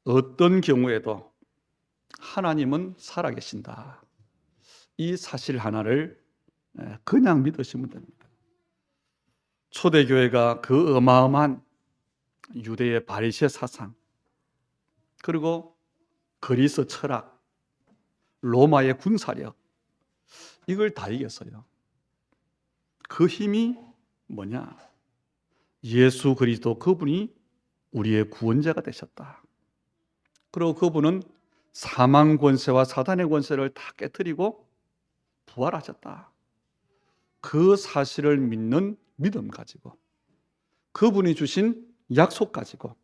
어떤 경우에도 하나님은 살아계신다. 이 사실 하나를 그냥 믿으시면 됩니다. 초대교회가 그 어마어마한 유대의 바리새 사상, 그리고 그리스 철학, 로마의 군사력, 이걸 다 이겼어요. 그 힘이 뭐냐? 예수 그리스도, 그분이 우리의 구원자가 되셨다. 그리고 그분은 사망 권세와 사단의 권세를 다 깨뜨리고 부활하셨다. 그 사실을 믿는 믿음 가지고, 그분이 주신 약속 가지고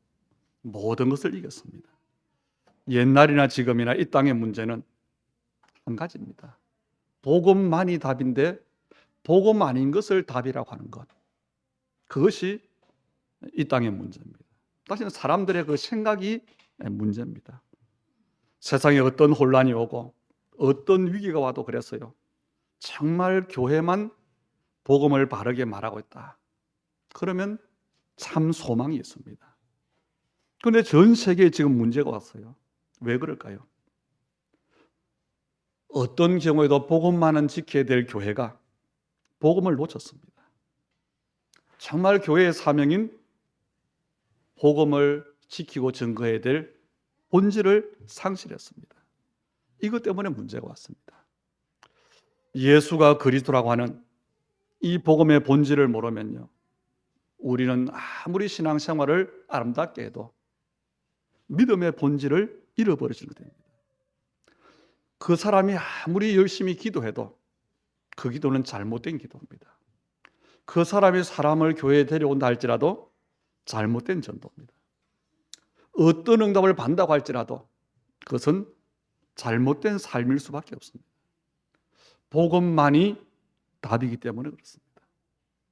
모든 것을 이겼습니다. 옛날이나 지금이나 이 땅의 문제는 한 가지입니다. 복음만이 답인데 복음 아닌 것을 답이라고 하는 것, 그것이 이 땅의 문제입니다. 사실은 사람들의 그 생각이 문제입니다. 세상에 어떤 혼란이 오고 어떤 위기가 와도 그랬어요. 정말 교회만 복음을 바르게 말하고 있다, 그러면 참 소망이 있습니다. 그런데 전 세계에 지금 문제가 왔어요. 왜 그럴까요? 어떤 경우에도 복음만은 지켜야 될 교회가 복음을 놓쳤습니다. 정말 교회의 사명인 복음을 지키고 증거해야 될 본질을 상실했습니다. 이것 때문에 문제가 왔습니다. 예수가 그리스도라고 하는 이 복음의 본질을 모르면요, 우리는 아무리 신앙생활을 아름답게 해도 믿음의 본질을 잃어버리시게 됩니다. 그 사람이 아무리 열심히 기도해도 그 기도는 잘못된 기도입니다. 그 사람이 사람을 교회에 데려온다 할지라도 잘못된 전도입니다. 어떤 응답을 받는다고 할지라도 그것은 잘못된 삶일 수밖에 없습니다. 복음만이 답이기 때문에 그렇습니다.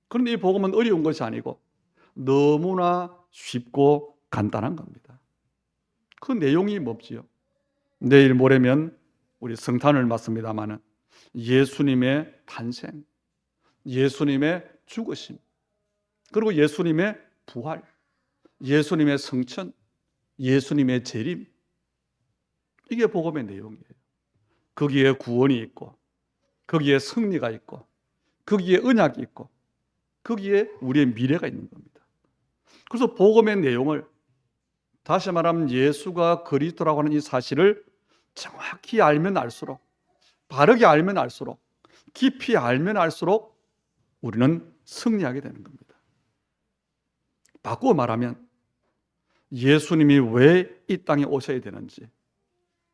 그런데 이 복음은 어려운 것이 아니고 너무나 쉽고 간단한 겁니다. 그 내용이 뭡지요? 내일 모레면 우리 성탄을 맞습니다마는 예수님의 탄생, 예수님의 죽으심, 그리고 예수님의 부활, 예수님의 성천, 예수님의 재림, 이게 복음의 내용이에요. 거기에 구원이 있고, 거기에 승리가 있고, 거기에 언약이 있고, 거기에 우리의 미래가 있는 겁니다. 그래서 복음의 내용을, 다시 말하면 예수가 그리스도라고 하는 이 사실을 정확히 알면 알수록, 바르게 알면 알수록, 깊이 알면 알수록 우리는 승리하게 되는 겁니다. 바꾸어 말하면 예수님이 왜 이 땅에 오셔야 되는지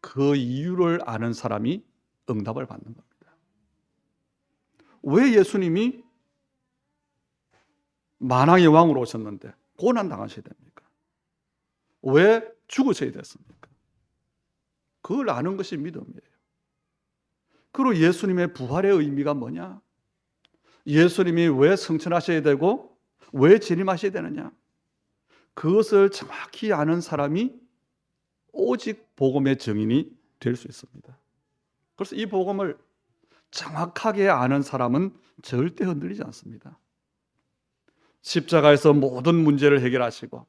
그 이유를 아는 사람이 응답을 받는 겁니다. 왜 예수님이 만왕의 왕으로 오셨는데 고난 당하셔야 됩니까? 왜 죽으셔야 됐습니까? 그걸 아는 것이 믿음이에요. 그리고 예수님의 부활의 의미가 뭐냐? 예수님이 왜 성천하셔야 되고 왜 재림하셔야 되느냐? 그것을 정확히 아는 사람이 오직 복음의 증인이 될 수 있습니다. 그래서 이 복음을 정확하게 아는 사람은 절대 흔들리지 않습니다. 십자가에서 모든 문제를 해결하시고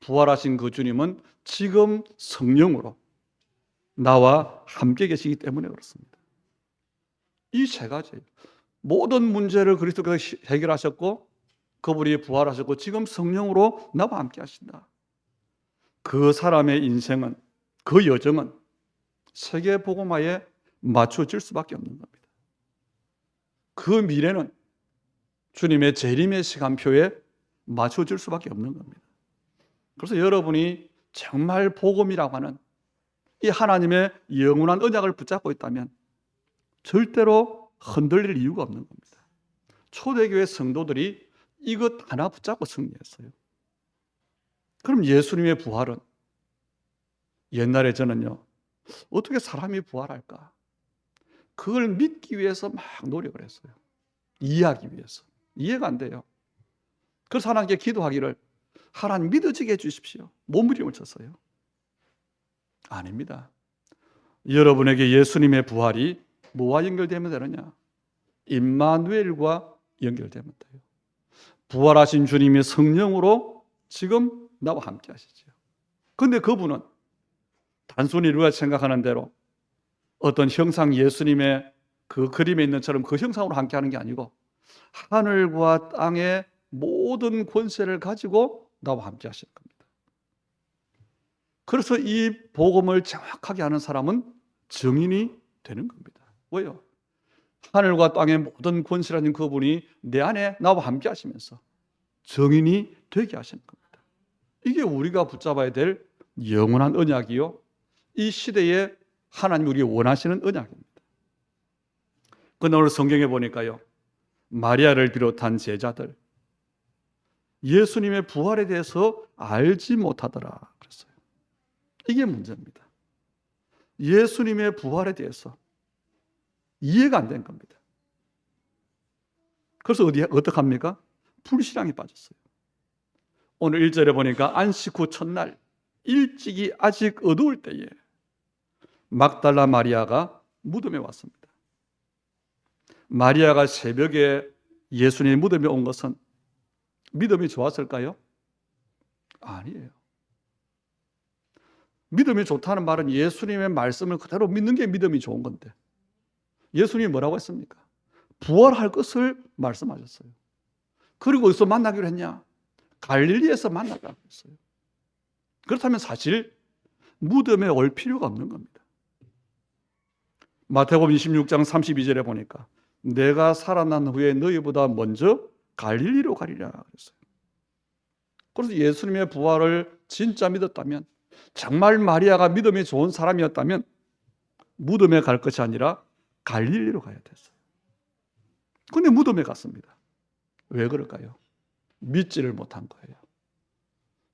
부활하신 그 주님은 지금 성령으로 나와 함께 계시기 때문에 그렇습니다. 이 세 가지, 모든 문제를 그리스도께서 해결하셨고 그분이 부활하셨고 지금 성령으로 나와 함께 하신다. 그 사람의 인생은, 그 여정은 세계 복음화에 맞춰질 수밖에 없는 겁니다. 그 미래는 주님의 재림의 시간표에 맞춰질 수밖에 없는 겁니다. 그래서 여러분이 정말 복음이라고 하는 이 하나님의 영원한 언약을 붙잡고 있다면 절대로 흔들릴 이유가 없는 겁니다. 초대교회 성도들이 이것 하나 붙잡고 승리했어요. 그럼 예수님의 부활은, 옛날에 저는요, 어떻게 사람이 부활할까? 그걸 믿기 위해서 막 노력을 했어요. 이해하기 위해서. 이해가 안 돼요. 그래서 하나님께 기도하기를, 하나님 믿어지게 해주십시오. 몸부림을 쳤어요. 아닙니다. 여러분에게 예수님의 부활이 뭐와 연결되면 되느냐? 임마누엘과 연결되면 돼요. 부활하신 주님이 성령으로 지금 나와 함께 하시죠. 그런데 그분은 단순히 우리가 생각하는 대로 어떤 형상 예수님의 그 그림에 있는 처럼 그 형상으로 함께하는 게 아니고 하늘과 땅의 모든 권세를 가지고 나와 함께 하시는 겁니다. 그래서 이 복음을 정확하게 하는 사람은 증인이 되는 겁니다. 왜요? 하늘과 땅의 모든 권세라는 그분이 내 안에 나와 함께 하시면서 증인이 되게 하시는 겁니다. 이게 우리가 붙잡아야 될 영원한 언약이요, 이 시대에 하나님 우리가 원하시는 언약입니다. 그런데 오늘 성경에 보니까요, 마리아를 비롯한 제자들 예수님의 부활에 대해서 알지 못하더라 그랬어요. 이게 문제입니다. 예수님의 부활에 대해서 이해가 안 된 겁니다. 그래서 어떡합니까? 불신앙에 빠졌어요. 오늘 1절에 보니까 안식 후 첫날 일찍이 아직 어두울 때에 막달라 마리아가 무덤에 왔습니다. 마리아가 새벽에 예수님의 무덤에 온 것은 믿음이 좋았을까요? 아니에요. 믿음이 좋다는 말은 예수님의 말씀을 그대로 믿는 게 믿음이 좋은 건데, 예수님이 뭐라고 했습니까? 부활할 것을 말씀하셨어요. 그리고 어디서 만나기로 했냐? 갈릴리에서 만나기로 했어요. 그렇다면 사실 무덤에 올 필요가 없는 겁니다. 마태복음 26장 32절에 보니까 내가 살아난 후에 너희보다 먼저 갈릴리로 가리라 그랬어요. 그래서 예수님의 부활을 진짜 믿었다면, 정말 마리아가 믿음이 좋은 사람이었다면 무덤에 갈 것이 아니라 갈릴리로 가야 됐어요. 그런데 무덤에 갔습니다. 왜 그럴까요? 믿지를 못한 거예요.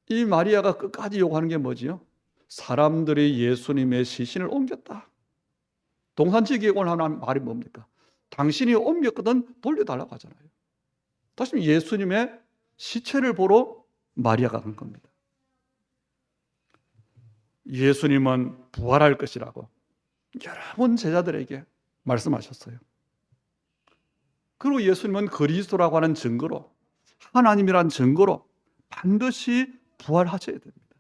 이 마리아가 끝까지 요구하는 게 뭐지요? 사람들이 예수님의 시신을 옮겼다. 동산지기에 하는 말이 뭡니까? 당신이 옮겼거든 돌려달라고 하잖아요. 다시 예수님의 시체를 보러 마리아가 간 겁니다. 예수님은 부활할 것이라고 여러 번 제자들에게 말씀하셨어요. 그리고 예수님은 그리스도라고 하는 증거로, 하나님이란 증거로 반드시 부활하셔야 됩니다.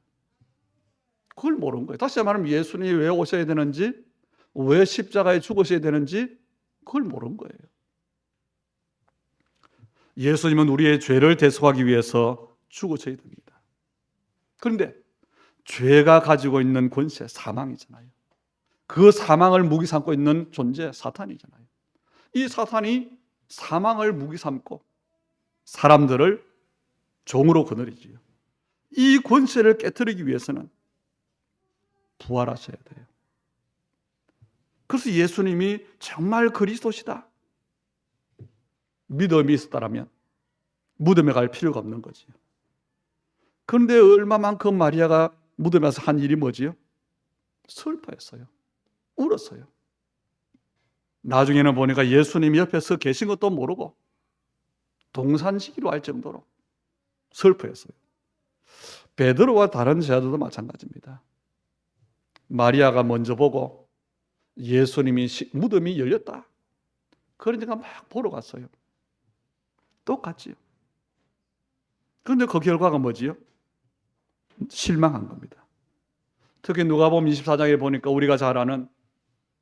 그걸 모르는 거예요. 다시 말하면 예수님이 왜 오셔야 되는지, 왜 십자가에 죽으셔야 되는지 그걸 모르는 거예요. 예수님은 우리의 죄를 대속하기 위해서 죽으셔야 됩니다. 그런데 죄가 가지고 있는 권세, 사망이잖아요. 그 사망을 무기 삼고 있는 존재, 사탄이잖아요. 이 사탄이 사망을 무기 삼고 사람들을 종으로 거느리지요. 이 권세를 깨트리기 위해서는 부활하셔야 돼요. 그래서 예수님이 정말 그리스도시다, 믿음이 있었다면 무덤에 갈 필요가 없는 거지요. 그런데 얼마만큼 마리아가 무덤에 와서 한 일이 뭐지요? 슬퍼했어요. 울었어요. 나중에는 보니까 예수님이 옆에 서 계신 것도 모르고 동산지기로 할 정도로 슬퍼했어요. 베드로와 다른 제자들도 마찬가지입니다. 마리아가 먼저 보고 예수님이 무덤이 열렸다, 그러니까 막 보러 갔어요. 똑같지요. 그런데 그 결과가 뭐지요? 실망한 겁니다. 특히 누가복음 24장에 보니까 우리가 잘 아는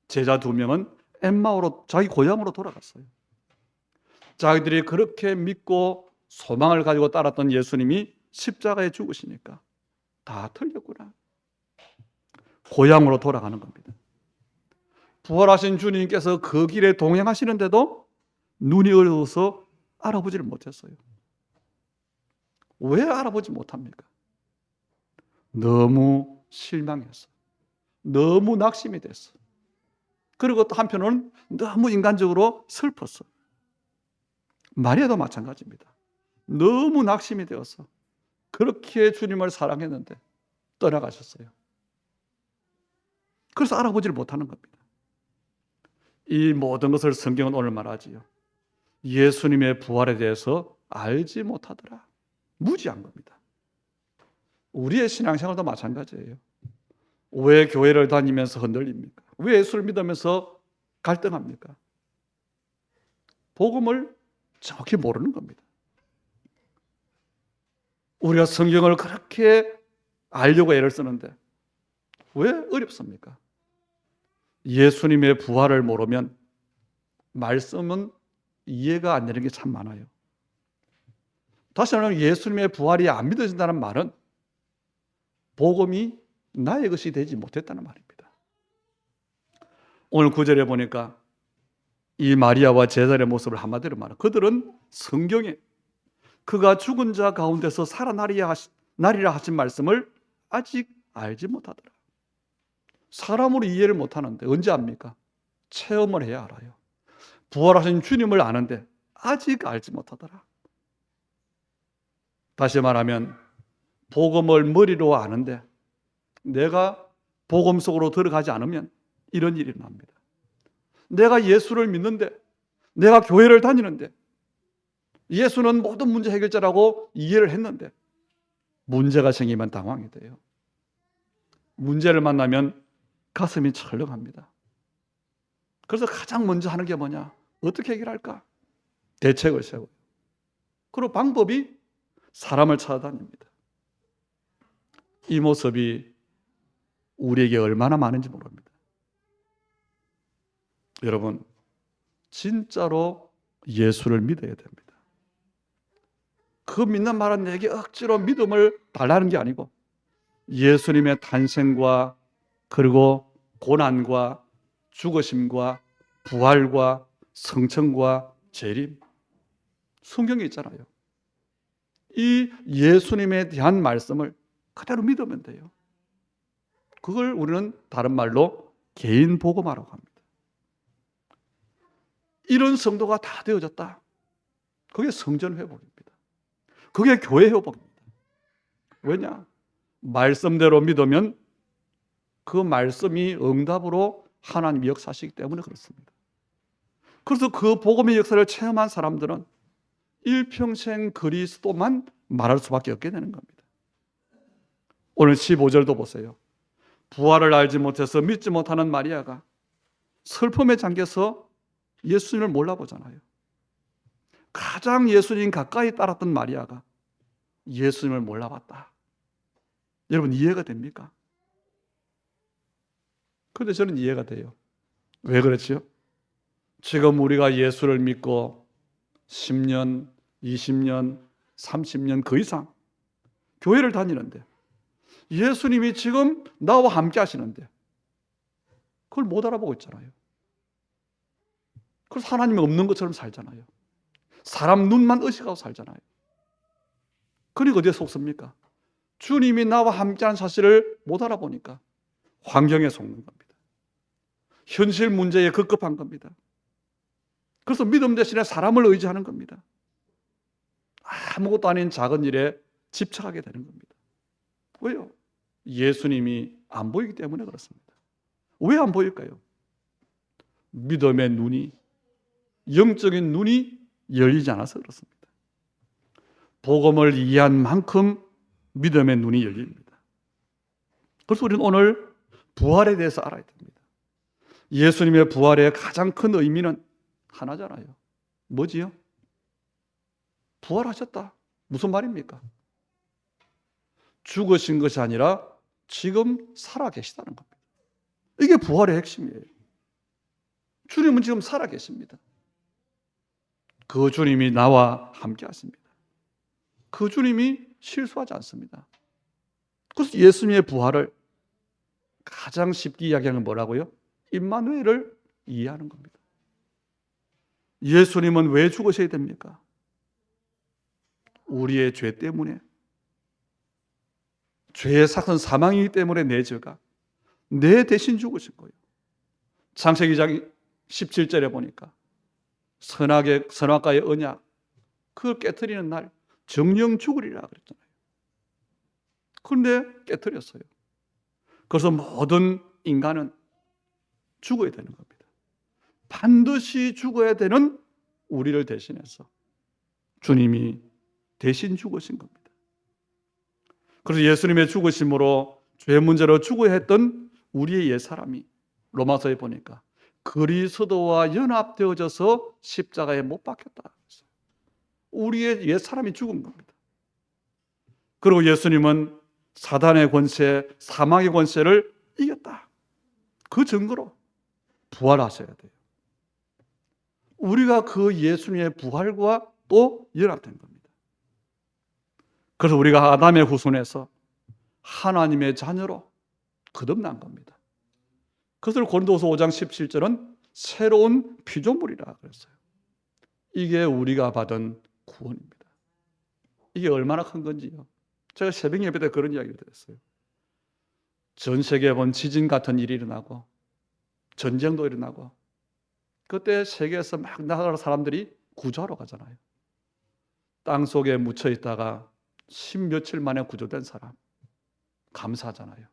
제자 2명은 엠마오로, 자기 고향으로 돌아갔어요. 자기들이 그렇게 믿고 소망을 가지고 따랐던 예수님이 십자가에 죽으시니까 다 틀렸구나, 고향으로 돌아가는 겁니다. 부활하신 주님께서 그 길에 동행하시는데도 눈이 어두워서 알아보지를 못했어요. 왜 알아보지 못합니까? 너무 실망했어. 너무 낙심이 됐어. 그리고 또 한편으로는 너무 인간적으로 슬펐어. 마리아도 마찬가지입니다. 너무 낙심이 되어서 그렇게 주님을 사랑했는데 떠나가셨어요. 그래서 알아보지를 못하는 겁니다. 이 모든 것을 성경은 오늘 말하지요. 예수님의 부활에 대해서 알지 못하더라. 무지한 겁니다. 우리의 신앙생활도 마찬가지예요. 왜 교회를 다니면서 흔들립니까? 왜 예수를 믿으면서 갈등합니까? 복음을 정확히 모르는 겁니다. 우리가 성경을 그렇게 알려고 애를 쓰는데 왜 어렵습니까? 예수님의 부활을 모르면 말씀은 이해가 안 되는 게 참 많아요. 다시 말하면 예수님의 부활이 안 믿어진다는 말은 복음이 나의 것이 되지 못했다는 말입니다. 오늘 9절에 보니까 이 마리아와 제자의 모습을 한마디로 말하면 그들은 성경에 그가 죽은 자 가운데서 살아나리라 하신 말씀을 아직 알지 못하더라. 사람으로 이해를 못하는데 언제 압니까? 체험을 해야 알아요. 부활하신 주님을 아는데 아직 알지 못하더라. 다시 말하면 복음을 머리로 아는데 내가 복음 속으로 들어가지 않으면 이런 일이 납니다. 내가 예수를 믿는데, 내가 교회를 다니는데, 예수는 모든 문제 해결자라고 이해를 했는데 문제가 생기면 당황이 돼요. 문제를 만나면 가슴이 철렁합니다. 그래서 가장 먼저 하는 게 뭐냐? 어떻게 해결할까? 대책을 세워요. 그리고 방법이 사람을 찾아다닙니다. 이 모습이 우리에게 얼마나 많은지 모릅니다. 여러분, 진짜로 예수를 믿어야 됩니다. 그 믿는 말은 내게 억지로 믿음을 달라는 게 아니고 예수님의 탄생과 그리고 고난과 죽으심과 부활과 성천과 재림, 성경에 있잖아요. 이 예수님에 대한 말씀을 그대로 믿으면 돼요. 그걸 우리는 다른 말로 개인 복음화라고 합니다. 이런 성도가 다 되어졌다. 그게 성전 회복입니다. 그게 교회 회복입니다. 왜냐? 말씀대로 믿으면 그 말씀이 응답으로 하나님이 역사하시기 때문에 그렇습니다. 그래서 그 복음의 역사를 체험한 사람들은 일평생 그리스도만 말할 수밖에 없게 되는 겁니다. 오늘 15절도 보세요. 부활을 알지 못해서 믿지 못하는 마리아가 슬픔에 잠겨서 예수님을 몰라보잖아요. 가장 예수님 가까이 따랐던 마리아가 예수님을 몰라봤다. 여러분 이해가 됩니까? 그런데 저는 이해가 돼요. 왜 그렇지요? 지금 우리가 예수를 믿고 10년, 20년, 30년 그 이상 교회를 다니는데 예수님이 지금 나와 함께 하시는데 그걸 못 알아보고 있잖아요. 그래서 하나님이 없는 것처럼 살잖아요. 사람 눈만 의식하고 살잖아요. 그러니까 어디에 속습니까? 주님이 나와 함께한 사실을 못 알아보니까 환경에 속는 겁니다. 현실 문제에 급급한 겁니다. 그래서 믿음 대신에 사람을 의지하는 겁니다. 아무것도 아닌 작은 일에 집착하게 되는 겁니다. 왜요? 예수님이 안 보이기 때문에 그렇습니다. 왜 안 보일까요? 믿음의 눈이, 영적인 눈이 열리지 않아서 그렇습니다. 복음을 이해한 만큼 믿음의 눈이 열립니다. 그래서 우리는 오늘 부활에 대해서 알아야 됩니다. 예수님의 부활의 가장 큰 의미는 하나잖아요. 뭐지요? 부활하셨다. 무슨 말입니까? 죽으신 것이 아니라 지금 살아계시다는 겁니다. 이게 부활의 핵심이에요. 주님은 지금 살아계십니다. 그 주님이 나와 함께 하십니다. 그 주님이 실수하지 않습니다. 그래서 예수님의 부활을 가장 쉽게 이야기하는 뭐라고요? 임마누엘을 이해하는 겁니다. 예수님은 왜 죽으셔야 됩니까? 우리의 죄 때문에, 죄의 사건 사망이기 때문에 내 죄가 내 대신 죽으신 거예요. 창세기 2장 17절에 보니까 선악과의 언약 그걸 깨트리는 날 정령 죽으리라 그랬잖아요. 그런데 깨트렸어요. 그래서 모든 인간은 죽어야 되는 겁니다. 반드시 죽어야 되는 우리를 대신해서 주님이 대신 죽으신 겁니다. 그래서 예수님의 죽으심으로 죄 문제로 죽어야 했던 우리의 옛사람이 로마서에 보니까 그리스도와 연합되어져서 십자가에 못 박혔다. 우리의 옛사람이 죽은 겁니다. 그리고 예수님은 사단의 권세, 사망의 권세를 이겼다. 그 증거로 부활하셔야 돼요. 우리가 그 예수님의 부활과 또 연합된 겁니다. 그래서 우리가 아담의 후손에서 하나님의 자녀로 거듭난 겁니다. 그것을 고린도후서 5장 17절은 새로운 피조물이라 그랬어요. 이게 우리가 받은 구원입니다. 이게 얼마나 큰 건지요. 제가 새벽 예배 때 그런 이야기를 드렸어요. 전 세계에 본 지진 같은 일이 일어나고 전쟁도 일어나고 그때 세계에서 막 나라 사람들이 구조하러 가잖아요. 땅 속에 묻혀 있다가 10며칠 만에 구조된 사람 감사하잖아요.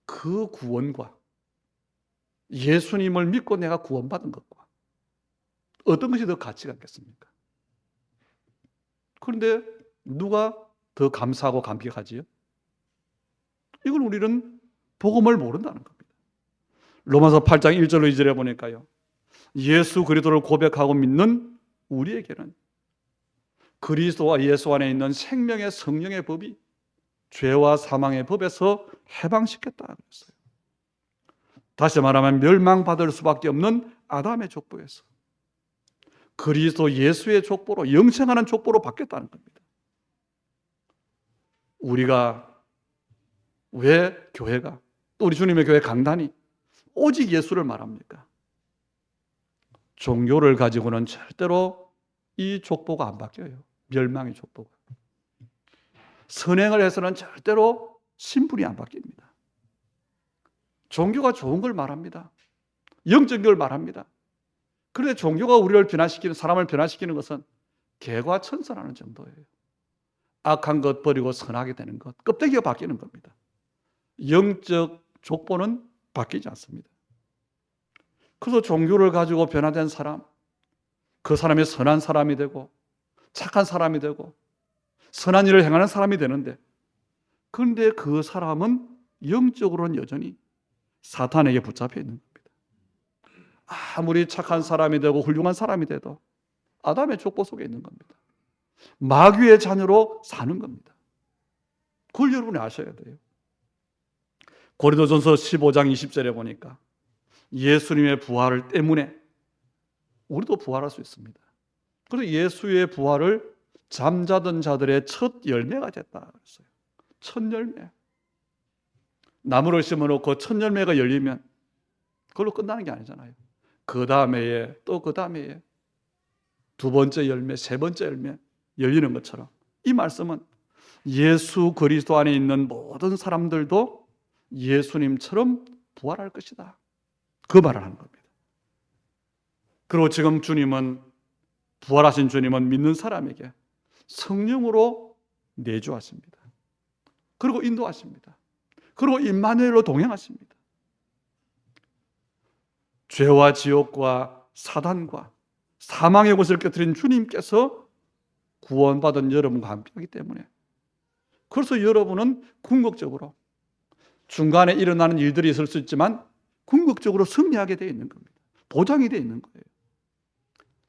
그 구원과 예수님을 믿고 내가 구원받은 것과 어떤 것이 더 가치가 있겠습니까? 그런데 누가 더 감사하고 감격하지요? 이걸 우리는 복음을 모른다는 겁니다. 로마서 8장 1절로 2절에 보니까요. 예수 그리스도를 고백하고 믿는 우리에게는 그리스도와 예수 안에 있는 생명의 성령의 법이 죄와 사망의 법에서 해방시켰다 그랬어요. 다시 말하면 멸망받을 수밖에 없는 아담의 족보에서 그리스도 예수의 족보로 영생하는 족보로 바뀌었다는 겁니다. 우리가 왜 교회가 또 우리 주님의 교회 강단이 오직 예수를 말합니까? 종교를 가지고는 절대로 이 족보가 안 바뀌어요. 멸망의 족보가. 선행을 해서는 절대로 신분이 안 바뀝니다. 종교가 좋은 걸 말합니다. 영적인 걸 말합니다. 그런데 종교가 우리를 변화시키는, 사람을 변화시키는 것은 개과천선하는 정도예요. 악한 것 버리고 선하게 되는 것, 껍데기가 바뀌는 겁니다. 영적 족보는 바뀌지 않습니다. 그래서 종교를 가지고 변화된 사람, 그 사람이 선한 사람이 되고 착한 사람이 되고 선한 일을 행하는 사람이 되는데, 그런데 그 사람은 영적으로는 여전히 사탄에게 붙잡혀 있는 겁니다. 아무리 착한 사람이 되고 훌륭한 사람이 돼도 아담의 족보 속에 있는 겁니다. 마귀의 자녀로 사는 겁니다. 그걸 여러분이 아셔야 돼요. 고린도전서 15장 20절에 보니까 예수님의 부활을 때문에 우리도 부활할 수 있습니다. 그래서 예수의 부활을 잠자던 자들의 첫 열매가 됐다 그랬어요. 첫 열매. 나무를 심어놓고 첫 열매가 열리면 그걸로 끝나는 게 아니잖아요. 그 다음에 또 그 다음에 두 번째 열매, 세 번째 열매 열리는 것처럼 이 말씀은 예수 그리스도 안에 있는 모든 사람들도 예수님처럼 부활할 것이다. 그 말을 하는 겁니다. 그리고 지금 주님은, 부활하신 주님은 믿는 사람에게 성령으로 내주하십니다. 그리고 인도하십니다. 그리고 임마누엘로 동행하십니다. 죄와 지옥과 사단과 사망의 곳을 깨뜨린 주님께서 구원받은 여러분과 함께하기 때문에, 그래서 여러분은 궁극적으로 중간에 일어나는 일들이 있을 수 있지만 궁극적으로 승리하게 되어 있는 겁니다. 보장이 되어 있는 거예요.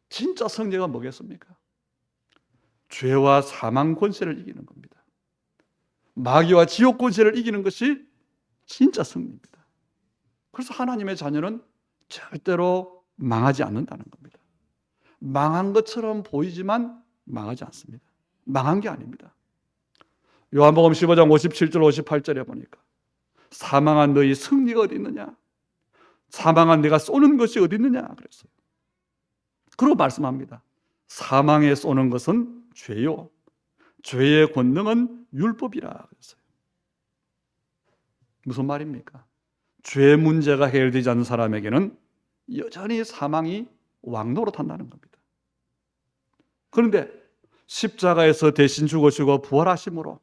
진짜 승리가 뭐겠습니까? 죄와 사망 권세를 이기는 겁니다. 마귀와 지옥 권세를 이기는 것이 진짜 승리입니다. 그래서 하나님의 자녀는 절대로 망하지 않는다는 겁니다. 망한 것처럼 보이지만 망하지 않습니다. 망한 게 아닙니다. 요한복음 15장 57절 58절에 보니까 사망한 너희 승리가 어디 있느냐? 사망한 내가 쏘는 것이 어디 있느냐? 그랬어요. 그리고 말씀합니다. 사망에 쏘는 것은 죄요. 죄의 권능은 율법이라 그랬어요. 무슨 말입니까? 죄 문제가 해결되지 않는 사람에게는 여전히 사망이 왕노릇한다는 겁니다. 그런데 십자가에서 대신 죽으시고 부활하심으로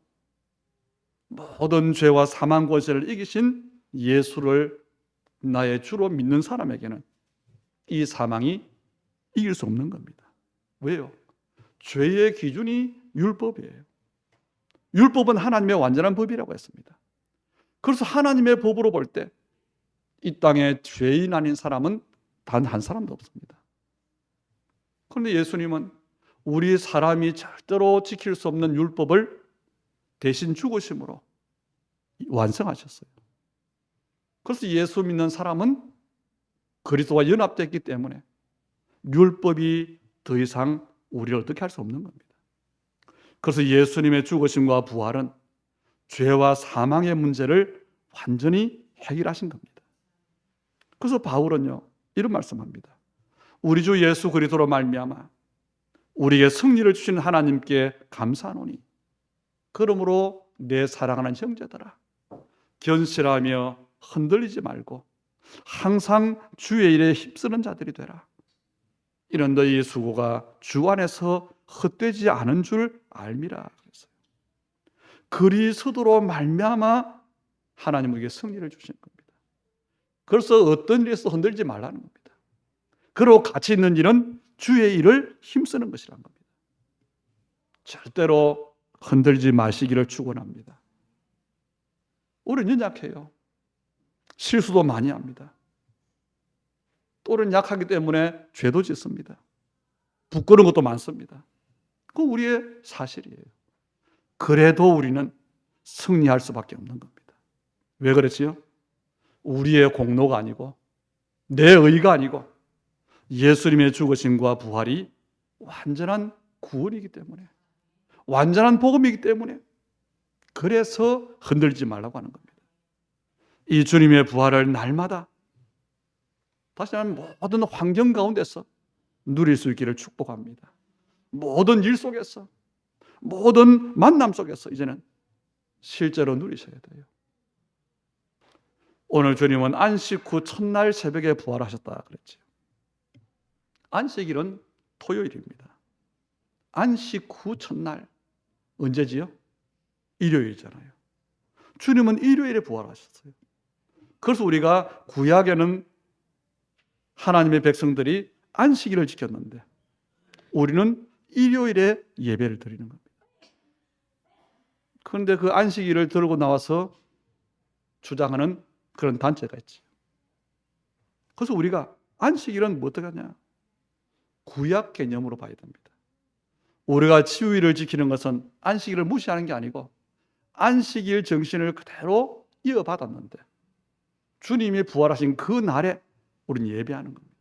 모든 죄와 사망 권세를 이기신 예수를 나의 주로 믿는 사람에게는 이 사망이 이길 수 없는 겁니다. 왜요? 죄의 기준이 율법이에요. 율법은 하나님의 완전한 법이라고 했습니다. 그래서 하나님의 법으로 볼 때 이 땅에 죄인 아닌 사람은 단 한 사람도 없습니다. 그런데 예수님은 우리 사람이 절대로 지킬 수 없는 율법을 대신 죽으심으로 완성하셨어요. 그래서 예수 믿는 사람은 그리스도와 연합됐기 때문에 율법이 더 이상 우리를 어떻게 할 수 없는 겁니다. 그래서 예수님의 죽으심과 부활은 죄와 사망의 문제를 완전히 해결하신 겁니다. 그래서 바울은요, 이런 말씀합니다. 우리 주 예수 그리스도로 말미암아 우리에게 승리를 주신 하나님께 감사하노니 그러므로 내 사랑하는 형제들아 견실하며 흔들리지 말고 항상 주의 일에 힘쓰는 자들이 되라. 이런 너희의 수고가 주 안에서 헛되지 않은 줄 알미라 그랬어요. 그리스도로 말미암아 하나님 우리에게 승리를 주신 겁니다. 그래서 어떤 일에서 흔들지 말라는 겁니다. 그리고 가치 있는 일은 주의 일을 힘쓰는 것이라는 겁니다. 절대로 흔들지 마시기를 축원합니다. 우리는 연약해요. 실수도 많이 합니다. 또는 약하기 때문에 죄도 짓습니다. 부끄러운 것도 많습니다. 그건 우리의 사실이에요. 그래도 우리는 승리할 수밖에 없는 겁니다. 왜 그렇지요? 우리의 공로가 아니고 내 의가 아니고 예수님의 죽으심과 부활이 완전한 구원이기 때문에, 완전한 복음이기 때문에, 그래서 흔들지 말라고 하는 겁니다. 이 주님의 부활을 날마다 다시 말하면 모든 환경 가운데서 누릴 수 있기를 축복합니다. 모든 일 속에서, 모든 만남 속에서 이제는 실제로 누리셔야 돼요. 오늘 주님은 안식 후 첫날 새벽에 부활하셨다 그랬죠. 안식일은 토요일입니다. 안식 후 첫날 언제지요? 일요일이잖아요. 주님은 일요일에 부활하셨어요. 그래서 우리가 구약에는 하나님의 백성들이 안식일을 지켰는데 우리는 일요일에 예배를 드리는 겁니다. 그런데 그 안식일을 들고 나와서 주장하는 그런 단체가 있지. 그래서 우리가 안식일은 뭐 어떻게 하냐? 구약 개념으로 봐야 됩니다. 우리가 치유일을 지키는 것은 안식일을 무시하는 게 아니고 안식일 정신을 그대로 이어받았는데 주님이 부활하신 그 날에 우리는 예배하는 겁니다.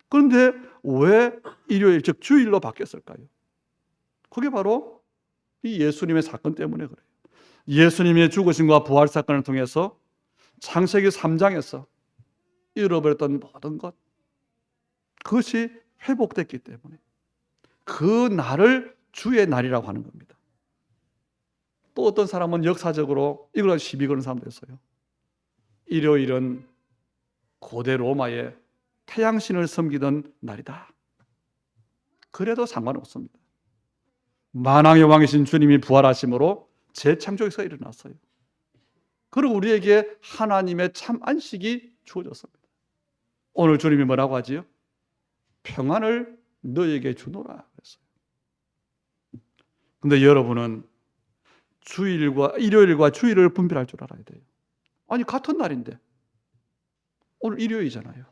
그런데 왜 일요일, 즉 주일로 바뀌었을까요? 그게 바로 이 예수님의 사건 때문에 그래요. 예수님의 죽으심과 부활 사건을 통해서 창세기 3장에서 잃어버렸던 모든 것, 그것이 회복됐기 때문에 그 날을 주의 날이라고 하는 겁니다. 또 어떤 사람은 역사적으로 이걸 시비 거는 사람도 있어요. 일요일은 고대 로마의 태양신을 섬기던 날이다. 그래도 상관없습니다. 만왕의 왕이신 주님이 부활하심으로 재창조에서 일어났어요. 그리고 우리에게 하나님의 참 안식이 주어졌습니다. 오늘 주님이 뭐라고 하지요? 평안을 너에게 주노라 그랬어요. 근데 여러분은 일요일과 주일을 분별할 줄 알아야 돼요. 아니 같은 날인데 오늘 일요일이잖아요.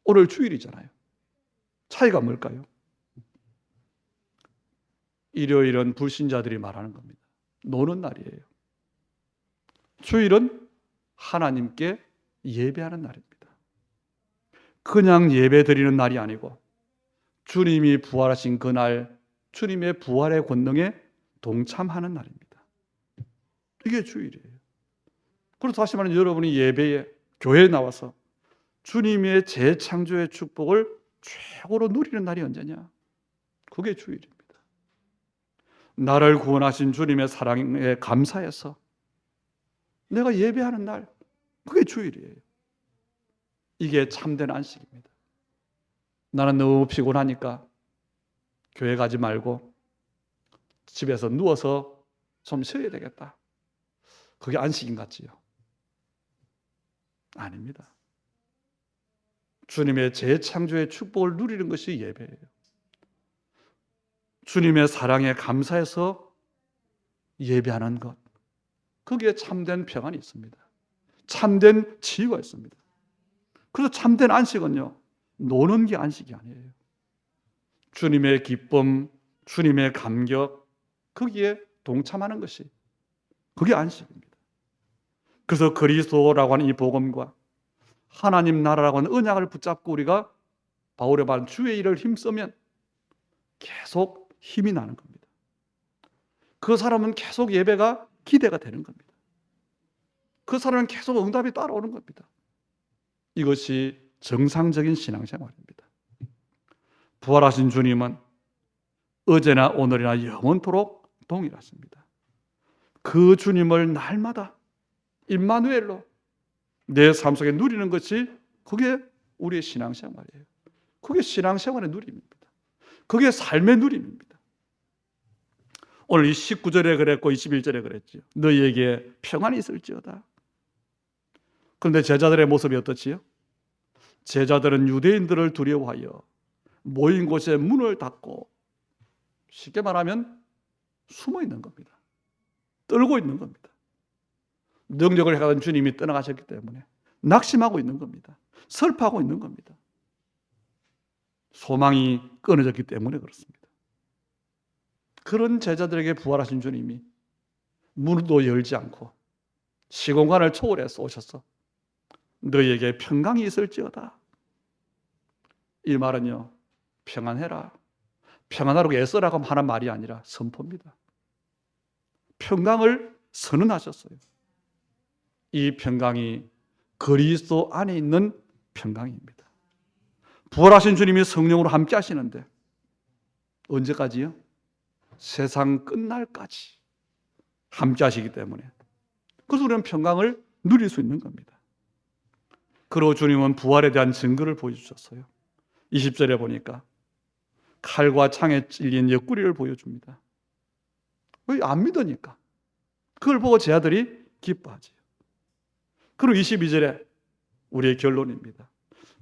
오늘 주일이잖아요. 차이가 뭘까요? 일요일은 불신자들이 말하는 겁니다. 노는 날이에요. 주일은 하나님께 예배하는 날입니다. 그냥 예배 드리는 날이 아니고 주님이 부활하신 그날 주님의 부활의 권능에 동참하는 날입니다. 이게 주일이에요. 그래서 다시 말하면 여러분이 예배에 교회에 나와서 주님의 재창조의 축복을 최고로 누리는 날이 언제냐? 그게 주일입니다. 나를 구원하신 주님의 사랑에 감사해서 내가 예배하는 날, 그게 주일이에요. 이게 참된 안식입니다. 나는 너무 피곤하니까 교회 가지 말고 집에서 누워서 좀 쉬어야 되겠다. 그게 안식인 같지요? 아닙니다. 주님의 재창조의 축복을 누리는 것이 예배예요. 주님의 사랑에 감사해서 예배하는 것, 거기에 참된 평안이 있습니다. 참된 치유가 있습니다. 그래서 참된 안식은요, 노는 게 안식이 아니에요. 주님의 기쁨, 주님의 감격, 거기에 동참하는 것이 그게 안식입니다. 그래서 그리스도라고 하는 이 복음과 하나님 나라라고 하는 언약을 붙잡고 우리가 바울의 말 주의 일을 힘쓰면 계속 힘이 나는 겁니다. 그 사람은 계속 예배가 기대가 되는 겁니다. 그 사람은 계속 응답이 따라오는 겁니다. 이것이 정상적인 신앙생활입니다. 부활하신 주님은 어제나 오늘이나 영원토록 동일하십니다. 그 주님을 날마다 임마누엘로 내 삶 속에 누리는 것이 그게 우리의 신앙생활이에요. 그게 신앙생활의 누림입니다. 그게 삶의 누림입니다. 오늘 이 19절에 그랬고 21절에 그랬지요. 너희에게 평안이 있을지어다. 그런데 제자들의 모습이 어떻지요? 제자들은 유대인들을 두려워하여 모인 곳에 문을 닫고 쉽게 말하면 숨어 있는 겁니다. 떨고 있는 겁니다. 능력을 행하던 주님이 떠나가셨기 때문에 낙심하고 있는 겁니다. 슬퍼하고 있는 겁니다. 소망이 끊어졌기 때문에 그렇습니다. 그런 제자들에게 부활하신 주님이 문도 열지 않고 시공간을 초월해서 오셔서 너희에게 평강이 있을지어다. 이 말은요, 평안해라, 평안하라고 애써라고 하는 말이 아니라 선포입니다. 평강을 선언하셨어요. 이 평강이 그리스도 안에 있는 평강입니다. 부활하신 주님이 성령으로 함께 하시는데 언제까지요? 세상 끝날까지 함께 하시기 때문에 그래서 우리는 평강을 누릴 수 있는 겁니다. 그리고 주님은 부활에 대한 증거를 보여주셨어요. 20절에 보니까 칼과 창에 찔린 옆구리를 보여줍니다. 왜? 안 믿으니까. 그걸 보고 제 아들이 기뻐하지. 그리고 22절에 우리의 결론입니다.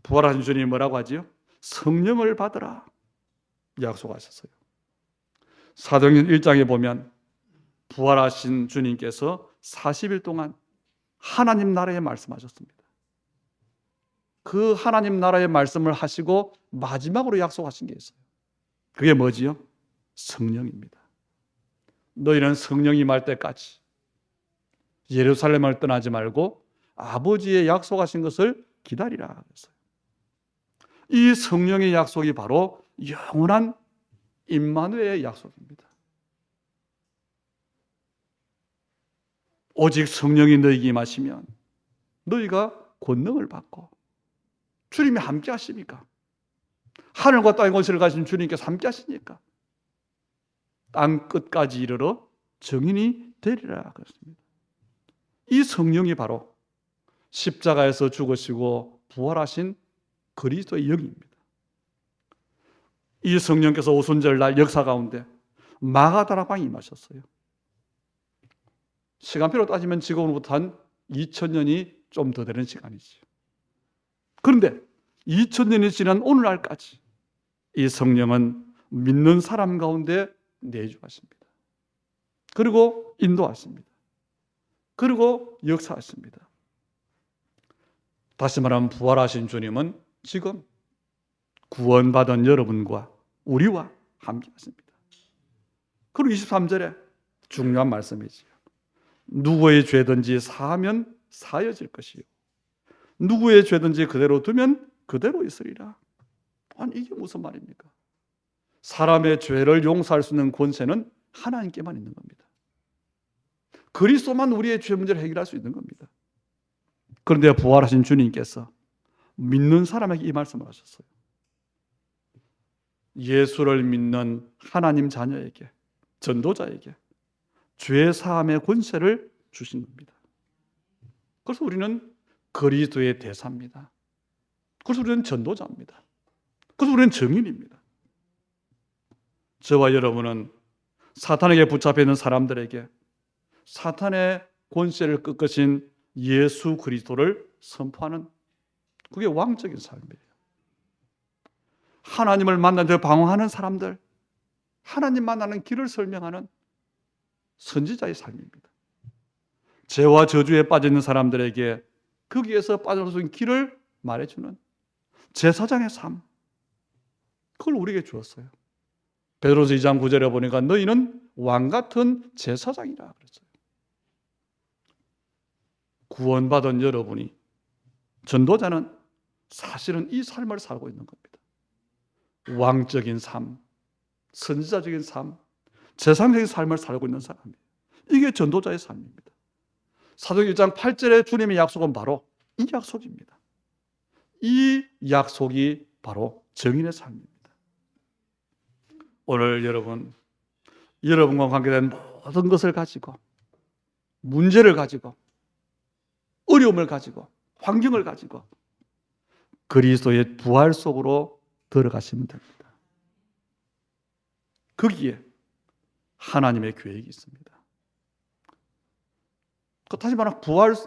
부활하신 주님이 뭐라고 하지요? 성령을 받으라 약속하셨어요. 사도행전 1장에 보면 부활하신 주님께서 40일 동안 하나님 나라에 말씀하셨습니다. 그 하나님 나라의 말씀을 하시고 마지막으로 약속하신 게 있어요. 그게 뭐지요? 성령입니다. 너희는 성령이 임할 때까지 예루살렘을 떠나지 말고 아버지의 약속하신 것을 기다리라 그랬어요. 이 성령의 약속이 바로 영원한 임마누엘의 약속입니다. 오직 성령이 너희에게 임하시면 너희가 권능을 받고 주님이 함께 하십니까? 하늘과 땅의 권세를 가진 주님께서 함께 하시니까 땅 끝까지 이르러 증인이 되리라 그랬습니다. 이 성령이 바로 십자가에서 죽으시고 부활하신 그리스도의 영입니다. 이 성령께서 오순절날 역사 가운데 마가다락방에 임하셨어요. 시간표로 따지면 지금으로부터 한 2000년이 좀 더 되는 시간이지요. 그런데 2000년이 지난 오늘날까지 이 성령은 믿는 사람 가운데 내주하십니다. 그리고 인도하십니다. 그리고 역사하십니다. 다시 말하면 부활하신 주님은 지금 구원받은 여러분과 우리와 함께 하십니다. 그리고 23절에 중요한 말씀이지요. 누구의 죄든지 사하면 사여질 것이요 누구의 죄든지 그대로 두면 그대로 있으리라. 아니 이게 무슨 말입니까? 사람의 죄를 용서할 수 있는 권세는 하나님께만 있는 겁니다. 그리스도만 우리의 죄 문제를 해결할 수 있는 겁니다. 그런데 부활하신 주님께서 믿는 사람에게 이 말씀을 하셨어요. 예수를 믿는 하나님 자녀에게, 전도자에게 죄 사함의 권세를 주신 겁니다. 그래서 우리는 그리스도의 대사입니다. 그래서 우리는 전도자입니다. 그래서 우리는 증인입니다. 저와 여러분은 사탄에게 붙잡혀 있는 사람들에게 사탄의 권세를 꺾으신 예수 그리스도를 선포하는 그게 왕적인 삶이에요. 하나님을 만난 데 방황하는 사람들, 하나님 만나는 길을 설명하는 선지자의 삶입니다. 죄와 저주에 빠져 있는 사람들에게 거기에서 빠져나오는 길을 말해주는 제사장의 삶, 그걸 우리에게 주었어요. 베드로서 2장 9절에 보니까 너희는 왕 같은 제사장이라 그랬어요. 구원받은 여러분이, 전도자는 사실은 이 삶을 살고 있는 겁니다. 왕적인 삶, 선지자적인 삶, 재상적인 삶을 살고 있는 사람이에요. 이게 전도자의 삶입니다. 사도행 1장 8절에 주님의 약속은 바로 이 약속입니다. 이 약속이 바로 증인의 삶입니다. 오늘 여러분과 관계된 모든 것을 가지고, 문제를 가지고, 어려움을 가지고, 환경을 가지고 그리스도의 부활 속으로 들어가시면 됩니다. 거기에 하나님의 계획이 있습니다. 다시 말하면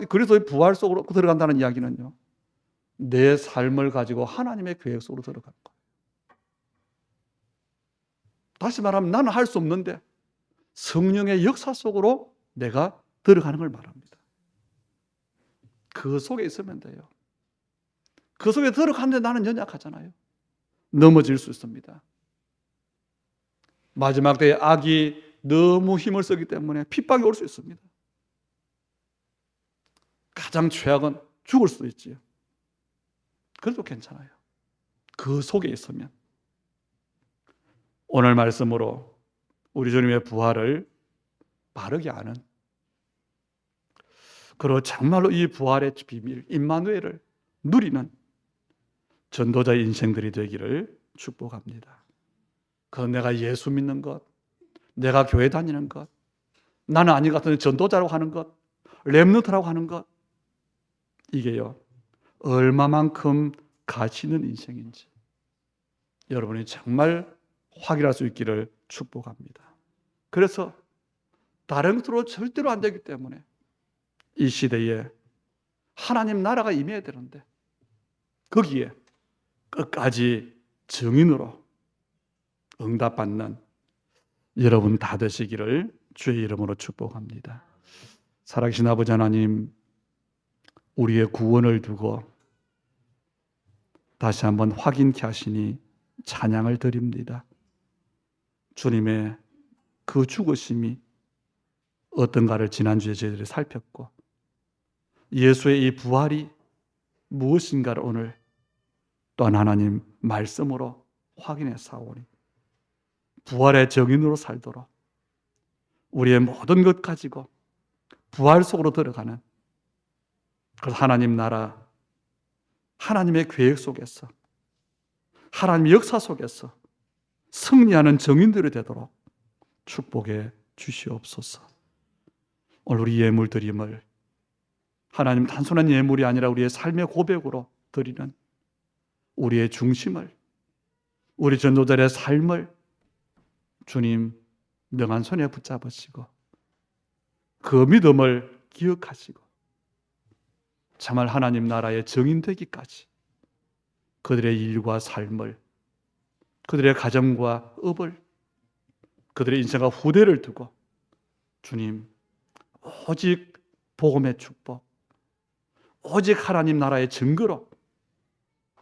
그리스도의 부활 속으로 들어간다는 이야기는요, 내 삶을 가지고 하나님의 계획 속으로 들어가는 거예요. 다시 말하면 나는 할 수 없는데 성령의 역사 속으로 내가 들어가는 걸 말합니다. 그 속에 있으면 돼요. 그 속에 들어가는데 나는 연약하잖아요. 넘어질 수 있습니다. 마지막 때에 악이 너무 힘을 쓰기 때문에 핍박이 올 수 있습니다. 가장 최악은 죽을 수도 있지요. 그래도 괜찮아요. 그 속에 있으면. 오늘 말씀으로 우리 주님의 부활을 바르게 아는, 그리고 정말로 이 부활의 비밀 임마누엘을 누리는 전도자의 인생들이 되기를 축복합니다. 그건 내가 예수 믿는 것, 내가 교회 다니는 것, 나는 아닌 것 같은데 전도자라고 하는 것, 렘넌트라고 하는 것, 이게요 얼마만큼 가치 있는 인생인지 여러분이 정말 확인할 수 있기를 축복합니다. 그래서 다른 것으로 절대로 안 되기 때문에 이 시대에 하나님 나라가 임해야 되는데 거기에 끝까지 증인으로 응답받는 여러분 다 되시기를 주의 이름으로 축복합니다. 살아계신 아버지 하나님, 우리의 구원을 두고 다시 한번 확인케 하시니 찬양을 드립니다. 주님의 그 죽으심이 어떤가를 지난주에 저희들이 살폈고, 예수의 이 부활이 무엇인가를 오늘 또한 하나님 말씀으로 확인해 사오니 부활의 증인으로 살도록 우리의 모든 것 가지고 부활 속으로 들어가는 그 하나님 나라, 하나님의 계획 속에서, 하나님의 역사 속에서 승리하는 증인들이 되도록 축복해 주시옵소서. 오늘 우리 예물 드림을 하나님 단순한 예물이 아니라 우리의 삶의 고백으로 드리는 우리의 중심을, 우리 전도자의 삶을 주님 능한 손에 붙잡으시고 그 믿음을 기억하시고 정말 하나님 나라의 증인 되기까지 그들의 일과 삶을, 그들의 가정과 업을, 그들의 인생과 후대를 두고 주님 오직 복음의 축복, 오직 하나님 나라의 증거로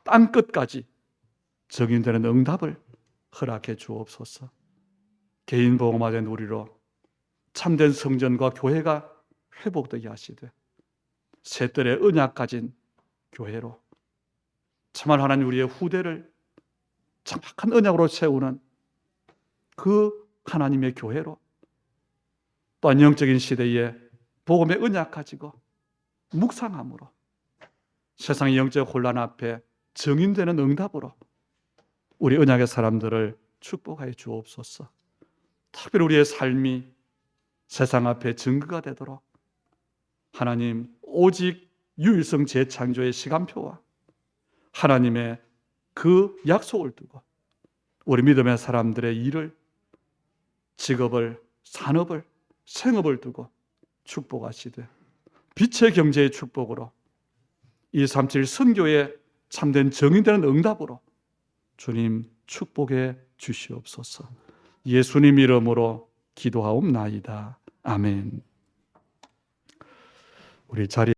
땅끝까지 증인되는 응답을 허락해 주옵소서. 개인 복음화된 우리로 참된 성전과 교회가 회복되게 하시되 새들의 언약 가진 교회로 정말 하나님 우리의 후대를 정확한 언약으로 세우는 그 하나님의 교회로, 또한 영적인 시대에 복음의 언약 가지고 묵상함으로 세상의 영적 혼란 앞에 증인되는 응답으로 우리 언약의 사람들을 축복하여 주옵소서. 특별히 우리의 삶이 세상 앞에 증거가 되도록 하나님 오직 유일성 재창조의 시간표와 하나님의 그 약속을 두고 우리 믿음의 사람들의 일을, 직업을, 산업을, 생업을 두고 축복하시되 빛의 경제의 축복으로 237 선교의 참된 정의되는 응답으로 주님 축복해 주시옵소서. 예수님 이름으로 기도하옵나이다. 아멘. 우리 자리